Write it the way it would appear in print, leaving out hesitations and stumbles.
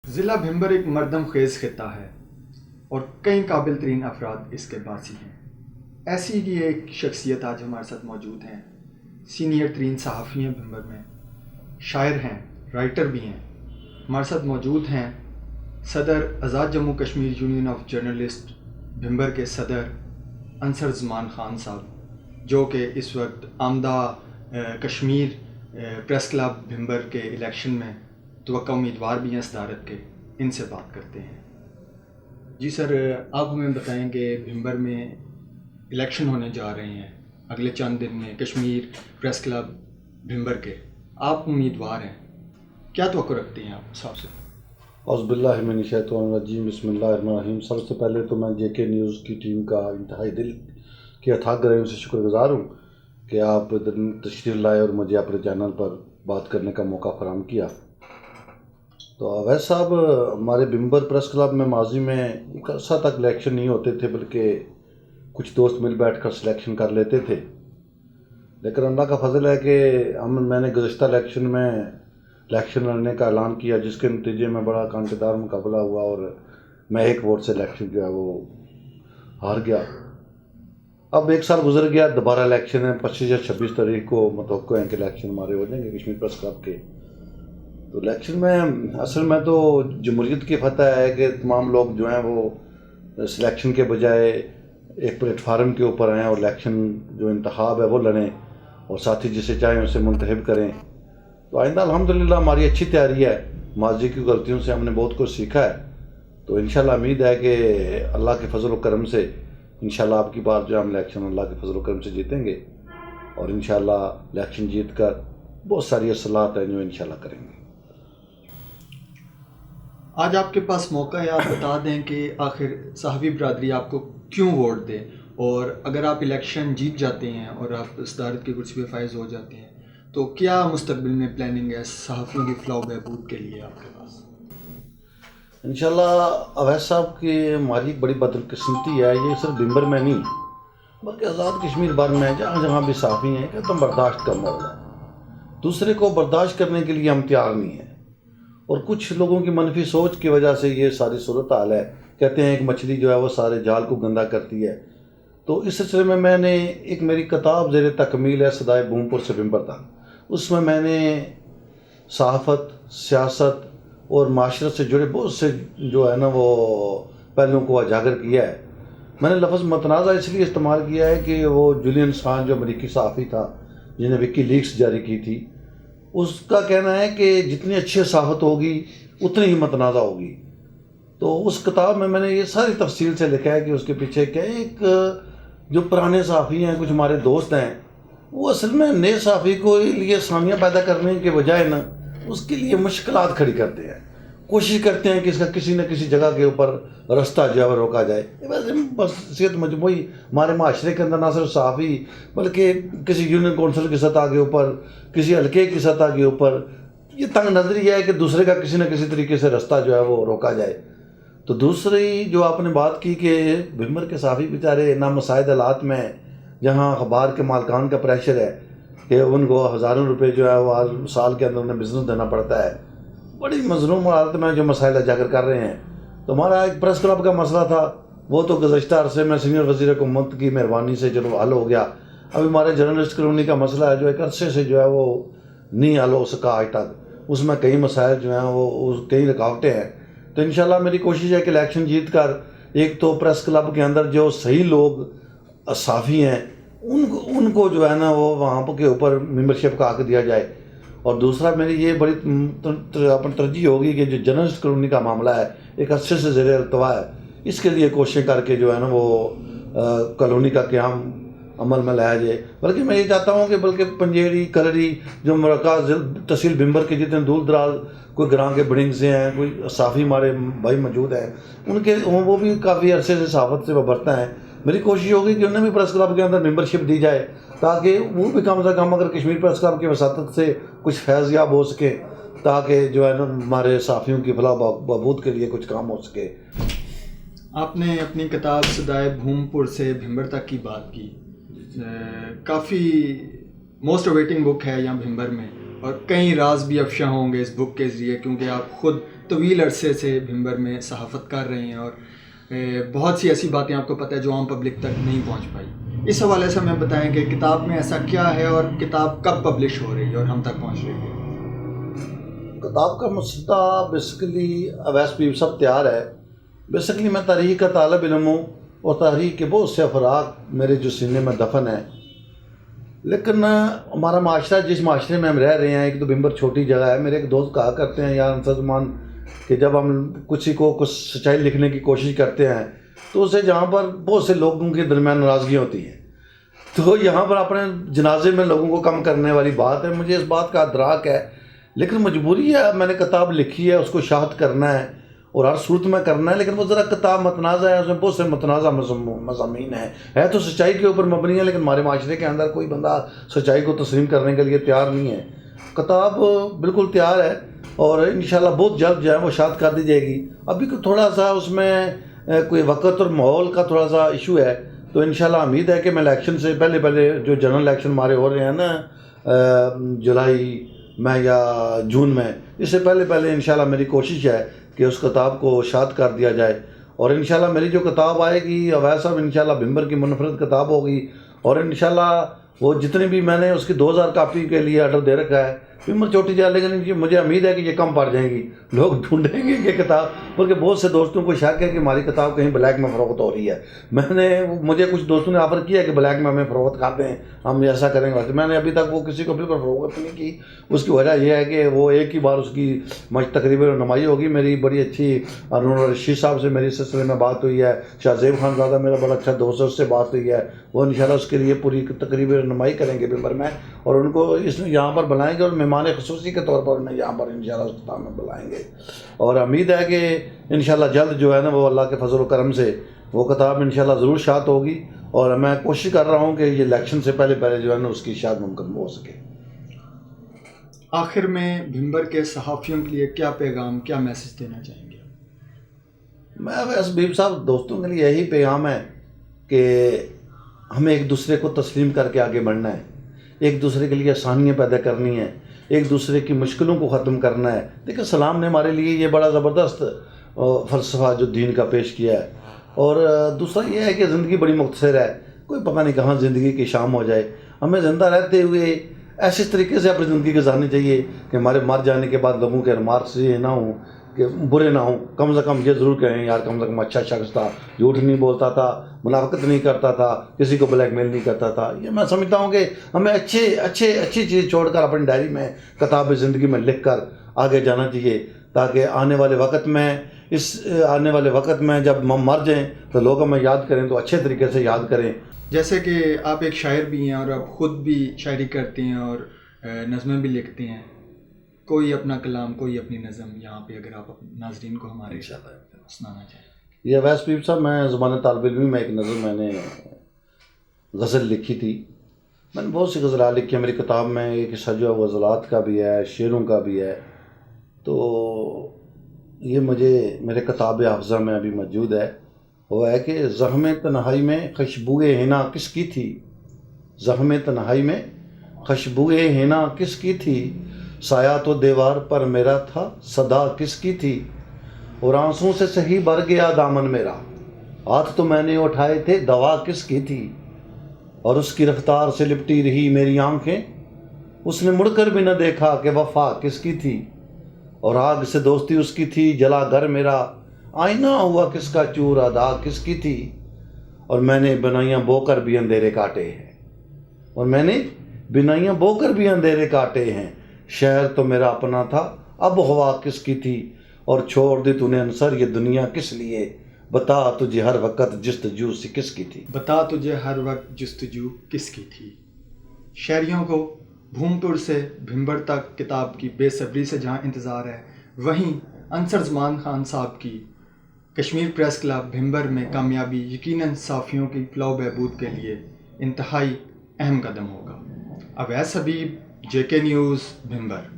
ضلع بھمبر ایک مردم خیز خطہ ہے اور کئی قابل ترین افراد اس کے باسی ہیں۔ ایسی ہی ایک شخصیت آج ہمارے ساتھ موجود ہیں، سینئر ترین صحافی ہیں بھمبر میں، شاعر ہیں، رائٹر بھی ہیں۔ ہمارے ساتھ موجود ہیں صدر Azad Jammu Kashmir union of journalist Bhimber کے صدر انصر زمان خان صاحب، جو کہ اس وقت آمدہ کشمیر پریس کلب بھمبر کے الیکشن میں توقع امیدوار بھی ہیں صدارت کے۔ ان سے بات کرتے ہیں۔ جی سر، آپ ہمیں بتائیں کہ بھمبر میں الیکشن ہونے جا رہے ہیں اگلے چند دن میں کشمیر پریس کلب بھمبر کے، آپ امیدوار ہیں، کیا توقع رکھتے ہیں آپ صاحب سے؟ اعوذ باللہ من الشیطان الرجیم، بسم اللہ الرحمن الرحیم۔ سب سے پہلے تو میں جے کے نیوز کی ٹیم کا انتہائی دل کے اتھاہ گہرائیوں سے شکر گزار ہوں کہ آپ تشریف لائے اور مجھے اپنے چینل پر بات کرنے کا موقع فراہم کیا۔ تو اویس صاحب، ہمارے بھمبر پریس کلب میں ماضی میں ایک عرصہ تک الیکشن نہیں ہوتے تھے، بلکہ کچھ دوست مل بیٹھ کر سلیکشن کر لیتے تھے، لیکن اللہ کا فضل ہے کہ میں نے گزشتہ الیکشن میں الیکشن لڑنے کا اعلان کیا، جس کے نتیجے میں بڑا کانٹے دار مقابلہ ہوا اور میں ایک ووٹ سے الیکشن جو ہے وہ ہار گیا۔ اب ایک سال گزر گیا، دوبارہ الیکشن ہے، 25 یا 26 تاریخ کو متوقع ہے کہ الیکشن ہمارے ہو جائیں گے کشمیر پریس کلب کے۔ تو الیکشن میں اصل میں تو جمہوریت کی فتح ہے کہ تمام لوگ جو ہیں وہ سلیکشن کے بجائے ایک پلیٹ فارم کے اوپر آئیں اور الیکشن جو انتخاب ہے وہ لڑیں اور ساتھی جسے چاہیں اسے منتخب کریں۔ تو آئندہ الحمدللہ ہماری اچھی تیاری ہے، ماضی کی غلطیوں سے ہم نے بہت کچھ سیکھا ہے، تو انشاءاللہ امید ہے کہ اللہ کے فضل و کرم سے انشاءاللہ آپ کی بار جو ہم الیکشن اللہ کے فضل و کرم سے جیتیں گے، اور انشاءاللہ الیکشن جیت کر بہت ساری اصلاحات ہیں جو انشاءاللہ کریں گے۔ آج آپ کے پاس موقع ہے، آپ بتا دیں کہ آخر صحافی برادری آپ کو کیوں ووٹ دے، اور اگر آپ الیکشن جیت جاتے ہیں اور آپ صدارت کی کرسی پہ فائز ہو جاتے ہیں تو کیا مستقبل میں پلاننگ ہے صحافیوں کی فلاح و بہبود کے لیے آپ کے پاس؟ انشاءاللہ اویس صاحب کی ہماری بڑی بدقسمتی ہے، یہ صرف بھمبر میں نہیں بلکہ آزاد کشمیر بھر میں جہاں جہاں بھی صحافی ہیں کہ تم برداشت کا معاملہ ہے، دوسرے کو برداشت کرنے کے لیے ہم تیار نہیں ہیں، اور کچھ لوگوں کی منفی سوچ کی وجہ سے یہ ساری صورتحال ہے۔ کہتے ہیں ایک مچھلی جو ہے وہ سارے جال کو گندا کرتی ہے، تو اس سلسلے میں نے ایک میری کتاب زیر تکمیل ہے صدائے بھومپور سے بھمبر تک، اس میں نے صحافت، سیاست اور معاشرت سے جڑے بہت سے جو ہے نا وہ پہلوؤں کو اجاگر کیا ہے۔ میں نے لفظ متنازع اس لیے استعمال کیا ہے کہ وہ جولین اسانج جو امریکی صحافی تھا جس نے وکی لیکس جاری کی تھی، اس کا کہنا ہے کہ جتنی اچھی صحافت ہوگی اتنی ہی متنازع ہوگی۔ تو اس کتاب میں نے یہ ساری تفصیل سے لکھا ہے کہ اس کے پیچھے کیا ایک جو پرانے صحافی ہیں، کچھ ہمارے دوست ہیں، وہ اصل میں نئے صحافی کو لیے سامیہ پیدا کرنے کے بجائے نا اس کے لیے مشکلات کھڑی کرتے ہیں، کوشش کرتے ہیں کہ اس کا کسی نہ کسی جگہ کے اوپر رستہ جو ہے وہ روکا جائے۔ بس صحت مجموعی ہمارے معاشرے کے اندر نہ صرف صحافی بلکہ کسی یونین کونسل کی سطح کے اوپر، کسی حلقے کی سطح کے اوپر یہ تنگ نظری ہے کہ دوسرے کا کسی نہ کسی طریقے سے رستہ جو ہے وہ روکا جائے۔ تو دوسری جو آپ نے بات کی کہ بھمبر کے صحافی بیچارے نامساعد حالات میں، جہاں اخبار کے مالکان کا پریشر ہے کہ ان کو ہزاروں روپے جو ہے وہ ہر سال کے اندر انہیں بزنس دینا پڑتا ہے، بڑی مظلوم حالت میں جو مسائل اجاگر کر رہے ہیں۔ تو ہمارا ایک پریس کلب کا مسئلہ تھا، وہ تو گزشتہ عرصے میں سینئر وزیر حکومت کی مہربانی سے چلو حل ہو گیا۔ اب ہمارے جرنلسٹ کالونی کا مسئلہ ہے جو ایک عرصے سے جو ہے وہ نہیں حل ہو سکا آج تک، اس میں کئی مسائل جو ہیں وہ کئی رکاوٹیں ہیں۔ تو انشاءاللہ میری کوشش ہے کہ الیکشن جیت کر ایک تو پریس کلب کے اندر جو صحیح لوگ صحافی ہیں ان کو جو ہے نا وہ وہاں کے اوپر ممبرشپ کا حق دیا جائے، اور دوسرا میری یہ بڑی ترجیح ہوگی کہ جو جرنلسٹ کالونی کا معاملہ ہے ایک عرصے سے زیر التوا ہے، اس کے لیے کوششیں کر کے جو ہے نا وہ کالونی کا قیام عمل میں لایا جائے۔ بلکہ میں یہ چاہتا ہوں کہ بلکہ پنجیری کلری جو مرکز تحصیل بھمبر کے جتنے دور دراز کوئی گراں کے بڑنگ سے ہیں، کوئی صحافی ہمارے بھائی موجود ہیں، ان کے وہ بھی کافی عرصے سے صحافت سے وابستہ ہیں، میری کوشش ہوگی کہ انہیں بھی پریس کلب کے اندر ممبرشپ دی جائے تاکہ وہ بھی کم سے کم اگر کشمیر پریس کلب کی وساطت سے کچھ فیض یاب ہو سکے، تاکہ جو ہے نا ہمارے صحافیوں کی فلاح و بہبود کے لیے کچھ کام ہو سکے۔ آپ نے اپنی کتاب صدائے بھومپور سے بھمبر تک کی بات کی، کافی موسٹ اویٹنگ بک ہے یہاں بھمبر میں، اور کئی راز بھی افشاں ہوں گے اس بک کے ذریعے، کیونکہ آپ خود طویل عرصے سے بھمبر میں صحافت کر رہے ہیں اور بہت سی ایسی باتیں آپ کو پتہ ہے جو عام پبلک تک نہیں پہنچ پائی. اس حوالے سے ہمیں بتائیں کہ کتاب میں ایسا کیا ہے اور کتاب کب پبلش ہو رہی ہے اور ہم تک پہنچ رہی ہے. کتاب کا مسودہ بیسیکلی اویس پیر صاحب تیار ہے. بیسیکلی میں تاریخ کا طالب علم ہوں اور تاریخ کے بہت سے افراد میرے جو سینے میں دفن ہیں، لیکن ہمارا معاشرہ جس معاشرے میں ہم رہ رہے ہیں، ایک تو بھمبر چھوٹی جگہ ہے. میرے ایک دوست کہا کرتے ہیں یار انصرزمان کہ جب ہم کسی کو کچھ سچائی لکھنے کی کوشش کرتے ہیں تو اسے جہاں پر بہت سے لوگوں کے درمیان ناراضگیاں ہوتی ہیں، تو یہاں پر اپنے جنازے میں لوگوں کو کم کرنے والی بات ہے. مجھے اس بات کا ادراک ہے، لیکن مجبوری ہے. میں نے کتاب لکھی ہے، اس کو شاہد کرنا ہے اور ہر صورت میں کرنا ہے، لیکن وہ ذرا کتاب متنازع ہے، اس میں بہت سے متنازع مضامین ہیں. ہے تو سچائی کے اوپر مبنی ہے، لیکن ہمارے معاشرے کے اندر کوئی بندہ سچائی کو تسلیم کرنے کے لیے تیار نہیں ہے. کتاب بالکل تیار ہے اور انشاءاللہ بہت جلد جو ہے وہ شاعت کر دی جائے گی. ابھی تھوڑا سا اس میں کوئی وقت اور ماحول کا تھوڑا سا ایشو ہے، تو انشاءاللہ امید ہے کہ میں الیکشن سے پہلے جو جنرل الیکشن ہمارے ہو رہے ہیں نا جولائی میں یا جون میں، اس سے پہلے انشاءاللہ میری کوشش ہے کہ اس کتاب کو شاعت کر دیا جائے. اور انشاءاللہ میری جو کتاب آئے گی اویس صاحب انشاءاللہ بھمبر کی منفرد کتاب ہوگی، اور انشاءاللہ وہ جتنی بھی میں نے اس کی 2000 کاپی کے لیے آرڈر دے رکھا ہے. بھمبر چھوٹی جائے لیکن مجھے امید ہے کہ یہ کم پڑ جائیں گی، لوگ ڈھونڈیں گے کہ کتاب، بلکہ بہت سے دوستوں کو شک ہے کہ ہماری کتاب کہیں بلیک میں فروخت ہو رہی ہے. مجھے کچھ دوستوں نے آفر کیا کہ بلیک میں ہمیں فروخت کر دیں، ہم ایسا کریں گے. میں نے ابھی تک وہ کسی کو بالکل فروخت نہیں کی. اس کی وجہ یہ ہے کہ وہ ایک ہی بار اس کی تقریباً رونمائی ہوگی. میری بڑی اچھی ارون رشید صاحب سے میری سلسلے میں بات ہوئی ہے. شاہ زیب خان زادہ میرا بڑا اچھا دوست ہے، اس سے بات ہوئی ہے. وہ انشاءاللہ اس کے لیے پوری تقریباً رونمائی کریں گے بھمبر میں، اور ان کو یہاں پر بلائیں گے اور مہمان خصوصی کے طور پر انہیں یہاں پر انشاءاللہ اس کتاب میں بلائیں گے. اور امید ہے کہ انشاءاللہ جلد جو ہے نا وہ اللہ کے فضل و کرم سے وہ کتاب انشاءاللہ ضرور شاعت ہوگی. اور میں کوشش کر رہا ہوں کہ یہ الیکشن سے پہلے جو ہے نا اس کی شاعت ممکن ہو سکے. آخر میں بھمبر کے صحافیوں کے لیے کیا پیغام، کیا میسج دینا چاہیں گے؟ میں بس بھیم صاحب دوستوں کے لیے یہی پیغام ہے کہ ہمیں ایک دوسرے کو تسلیم کر کے آگے بڑھنا ہے، ایک دوسرے کے لیے آسانیاں پیدا کرنی ہیں، ایک دوسرے کی مشکلوں کو ختم کرنا ہے. دیکھیں اسلام نے ہمارے لیے یہ بڑا زبردست فلسفہ جو دین کا پیش کیا ہے. اور دوسرا یہ ہے کہ زندگی بڑی مختصر ہے، کوئی پتہ نہیں کہاں زندگی کی شام ہو جائے. ہمیں زندہ رہتے ہوئے ایسے طریقے سے اپنی زندگی گزارنی چاہیے کہ ہمارے مر جانے کے بعد لوگوں کے ریمارکس یہ نہ ہوں کہ برے نہ ہوں. کم سے کم یہ ضرور کہیں یار کم سے کم اچھا شخص تھا، جھوٹ نہیں بولتا تھا، منافقت نہیں کرتا تھا، کسی کو بلیک میل نہیں کرتا تھا. یہ میں سمجھتا ہوں کہ ہمیں اچھی چیز چھوڑ کر اپنی ڈائری میں کتاب زندگی میں لکھ کر آگے جانا چاہیے، تاکہ آنے والے وقت میں جب ہم مر جائیں تو لوگ ہمیں یاد کریں تو اچھے طریقے سے یاد کریں. جیسے کہ آپ ایک شاعر بھی ہیں اور آپ خود بھی شاعری کرتے ہیں اور نظمیں بھی لکھتے ہیں. کوئی اپنا کلام، کوئی اپنی نظم یہاں پہ اگر آپ ناظرین کو ہمارے سنانا چاہیں. یہ اویس پیر صاحب میں زبان طالب علمی میں ایک نظم میں نے غزل لکھی تھی. میں نے بہت سی غزلات لکھی ہیں میری کتاب میں. ایک حصہ جو ہے غزلات کا بھی ہے، شعروں کا بھی ہے. تو یہ مجھے میرے کتاب حافظہ میں ابھی موجود ہے. وہ ہے کہ زخم تنہائی میں خوشبوئے حنا کس کی تھی، زخم تنہائی میں خوشبوئے حنا کس کی تھی، سایہ تو دیوار پر میرا تھا صدا کس کی تھی، اور آنسوں سے سہی بھر گیا دامن میرا، ہاتھ تو میں نے اٹھائے تھے دوا کس کی تھی، اور اس کی رفتار سے لپٹی رہی میری آنکھیں، اس نے مڑ کر بھی نہ دیکھا کہ وفا کس کی تھی، اور آگ سے دوستی اس کی تھی جلا گھر میرا، آئینہ ہوا کس کا چور ادا کس کی تھی، اور میں نے بنائیاں بو کر بھی اندھیرے کاٹے ہیں، اور میں نے بنائیاں بو کر بھی اندھیرے کاٹے ہیں، شہر تو میرا اپنا تھا اب ہوا کس کی تھی، اور چھوڑ دی تو نے انصر یہ دنیا کس لیے، بتا تجھے ہر وقت جستجو سی کس کی تھی. بتا تجھے ہر وقت جستجو کس کی تھی. شہریوں کو بھوم پور سے بھمبر تک کتاب کی بے صبری سے جہاں انتظار ہے، وہیں انصر زمان خان صاحب کی کشمیر پریس کلب بھمبر میں کامیابی یقیناً صحافیوں کی فلاح و بہبود کے لیے انتہائی اہم قدم ہوگا. اویس حبیب، JK نیوز، بھمبر.